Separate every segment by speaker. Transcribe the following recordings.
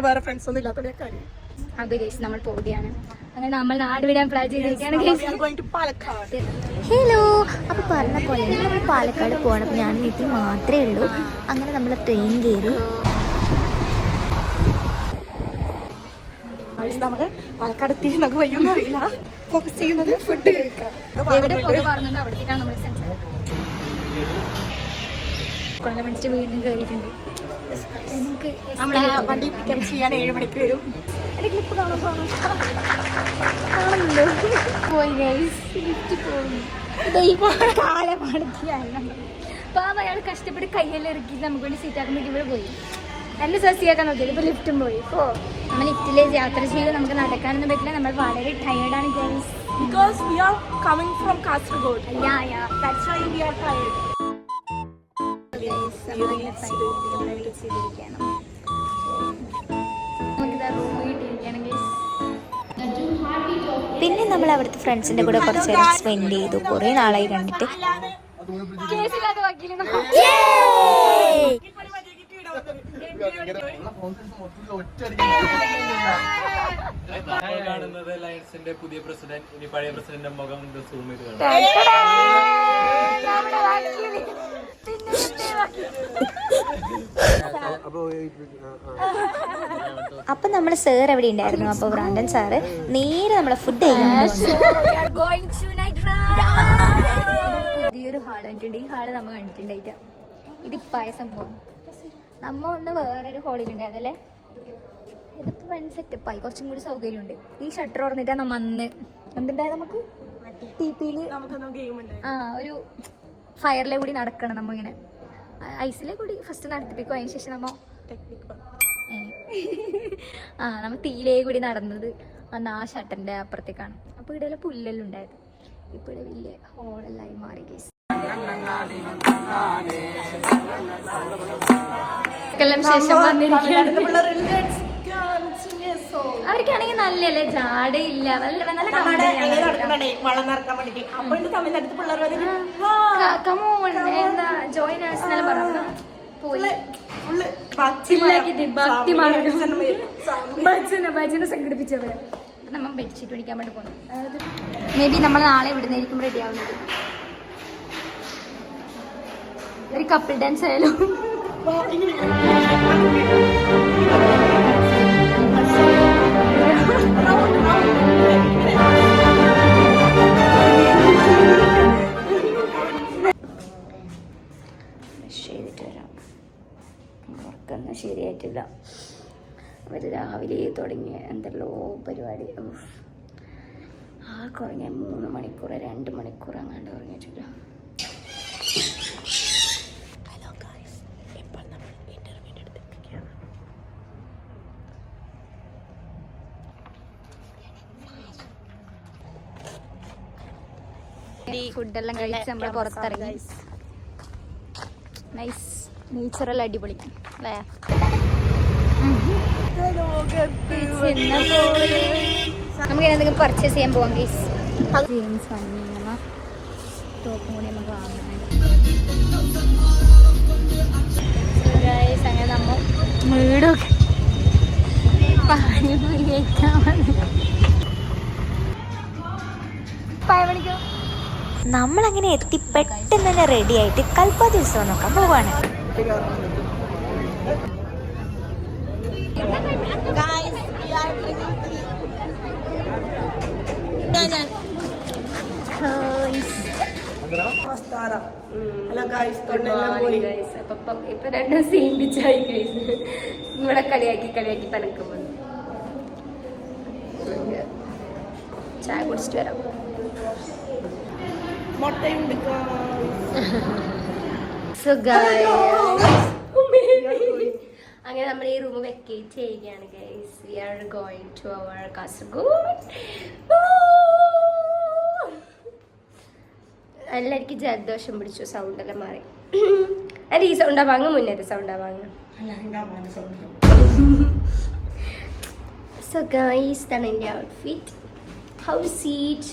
Speaker 1: വേറെ ഫ്രണ്ട്സ് ഒന്നും ഇല്ലാത്ത കാര്യം.
Speaker 2: അത് ഗൈസ് നമ്മൾ പോവുകയാണ്. അങ്ങനെ നമ്മൾ നാട് വിടാൻ പ്ലാൻ ചെയ്തിരിക്കുകയാണ്. ഹലോ, അപ്പൊ പറഞ്ഞ പോലെ നമ്മൾ പാലക്കാട് പോകണം. അപ്പൊ ഞാൻ വീട്ടിൽ മാത്രമേ ഉള്ളൂ. അങ്ങനെ നമ്മൾ ട്രെയിൻ കയറി.
Speaker 1: നമ്മള് പാലക്കാട് എത്തി നമുക്ക് വയ്യൊന്നും അറിയില്ല. ഫോക്കസ് ചെയ്യുന്നത് ഫുഡ് കഴിക്കാം.
Speaker 2: വീണ്ടും കയറിയിട്ടുണ്ട്.
Speaker 1: നമ്മളെ വണ്ടി പിക്കപ്പ് ചെയ്യാൻ 7 മണിക്ക് വരും. എന്റെ ക്ലിപ്പ് കാണുന്നുണ്ടോ?
Speaker 2: പോയി പാവ അയാൾ കഷ്ടപ്പെട്ട് കയ്യെല്ലാം ഇറക്കി നമുക്ക് വേണ്ടി സീറ്റാക്കുമ്പോഴേക്കും ഇവിടെ പോയി. എന്നെ സസിയാക്കാൻ നോക്കിയത്. ഇപ്പൊ ലിഫ്റ്റും പോയി. ഇപ്പോ നമ്മൾ ലിഫ്റ്റിലെ യാത്ര ചെയ്ത് നമുക്ക് നടക്കാനൊന്നും പറ്റില്ല. നമ്മൾ വളരെ ടയേർഡാണ് guys.
Speaker 1: Because we are coming from Kasaragod. Yeah. That's why we are tired.
Speaker 2: പിന്നെ നമ്മൾ അവിടുത്തെ ഫ്രണ്ട്സിന്റെ കൂടെ കുറച്ച് നേരം സ്പെൻഡ് ചെയ്തു. കുറെ നാളായി കണ്ടിട്ട്.
Speaker 3: കാണുന്നത് ലയൺസിന്റെ പുതിയ പ്രസിഡന്റ്, ഇനി പഴയ പ്രസിഡന്റിന്റെ മുഖം സൂം ചെയ്ത്
Speaker 2: അപ്പൊ നമ്മള് സാർ എവിടെ ഉണ്ടായിരുന്നു. അപ്പൊ ബ്രാൻഡൻ സാറ് നേരെ നമ്മളെ ഫുഡ് പുതിയൊരു ഹാൾ കണ്ടിട്ടുണ്ട്. ഈ ഹാള് നമ്മൾ കണ്ടിട്ടുണ്ടായിട്ട. ഇത് പായസം പോകും. നമ്മ ഒന്ന് വേറൊരു ഹോളിലുണ്ടായതല്ലേ. ഇതിപ്പോ വൺ സെറ്റപ്പായി. കുറച്ചും കൂടി സൗകര്യമുണ്ട്. ഈ ഷട്ടർ തുറന്നിട്ടാ നമ്മ അന്ന് എന്തുണ്ടായത് നമുക്ക് ടിപിയില് ഒരു ഫയറിലെ കൂടി നടക്കണം. നമ്മ ഇങ്ങനെ ഐസിലെ കൂടി ഫസ്റ്റ് നടത്തിപ്പിക്കും. അതിന് ശേഷം നമ്മ നമ്മ തീയിലേ കൂടി നടന്നത് അന്ന് ആ ഷട്ടറിന്റെ അപ്പുറത്തേക്കാണ്. അപ്പൊ ഇവിടെ പുല്ലെല്ലാം ഉണ്ടായത്. ഇപ്പൊ ഇവിടെ വലിയ ഹോളെല്ലായി മാറി. കേസ് ശേഷം അവർക്കാണെങ്കിൽ നല്ലല്ലേ, ജാടയില്ല. എന്താ ജോയിനേഴ്സ് പറഞ്ഞു പോയി ഭജന സംഘടിപ്പിച്ചവര്. നമ്മൾ ബെഡ്ഷീറ്റ് മേടിക്കാൻ വേണ്ടി പോകണം. മേ ബി നമ്മൾ നാളെ ഇവിടുന്നായിരിക്കും റെഡി ആവുന്നത്. ഒരു കപ്പിൾ ഡാൻസ് ആയാലും. ചെയ്തിട്ട് വരാം. ഉറക്കൊന്നും ശരിയായിട്ടില്ല. അവർ രാവിലെ തുടങ്ങിയ എന്തെല്ലോ പരിപാടി. ആ കുറഞ്ഞ 3 മണിക്കൂർ 2 മണിക്കൂർ അങ്ങാണ്ട് ഉറങ്ങിയിട്ടില്ല. ഫുഡെല്ലാം കഴിച്ച് നമ്മൾ പുറത്തിറങ്ങി. നൈസ് നേച്ചറൽ അടിപൊളി അല്ലേ. നമുക്ക് എന്തെങ്കിലും പർച്ചേസ് ചെയ്യാൻ പോവാം ഗൈസ്. ജീൻസ് വാങ്ങിയ ടോപ്പും കൂടി നമുക്ക് വാങ്ങുന്നുണ്ട് ഗൈസ്. അങ്ങനെ നമ്മൾ വീടൊക്കെ പാനിപൂരി കഴിക്കാൻ വന്നു. മണിക്കോ നമ്മളങ്ങനെ എത്തി പെട്ടെന്ന് തന്നെ റെഡി ആയിട്ട് കൽപ്പാത്തി ഉത്സവം നോക്കാൻ പോവാണ്. ഇപ്പൊ രണ്ടും സെയിം പിച്ചായി ഗൈസ്. ഇവിടെ കളിയാക്കി തലക്കുമ്പോ ചായ കുടിച്ചിട്ട് വരാം. അങ്ങനെ നമ്മൾ ഈ റൂം വെക്കേറ്റ് ചെയ്യുകയാണ് guys. We are going to our Kasaragod. എല്ലാവർക്കും ജലദോഷം പിടിച്ചു. സൗണ്ട് എല്ലാം മാറി. അല്ല ഈ സൗണ്ടാ വാങ്ങും, മുന്നേത്തെ സൗണ്ടാ വാങ്ങും. സോ ഗൈസ്, ഇതാണ് എൻ്റെ outfit. House seat.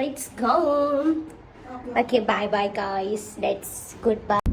Speaker 2: Let's go. Okay, bye guys. Let's goodbye.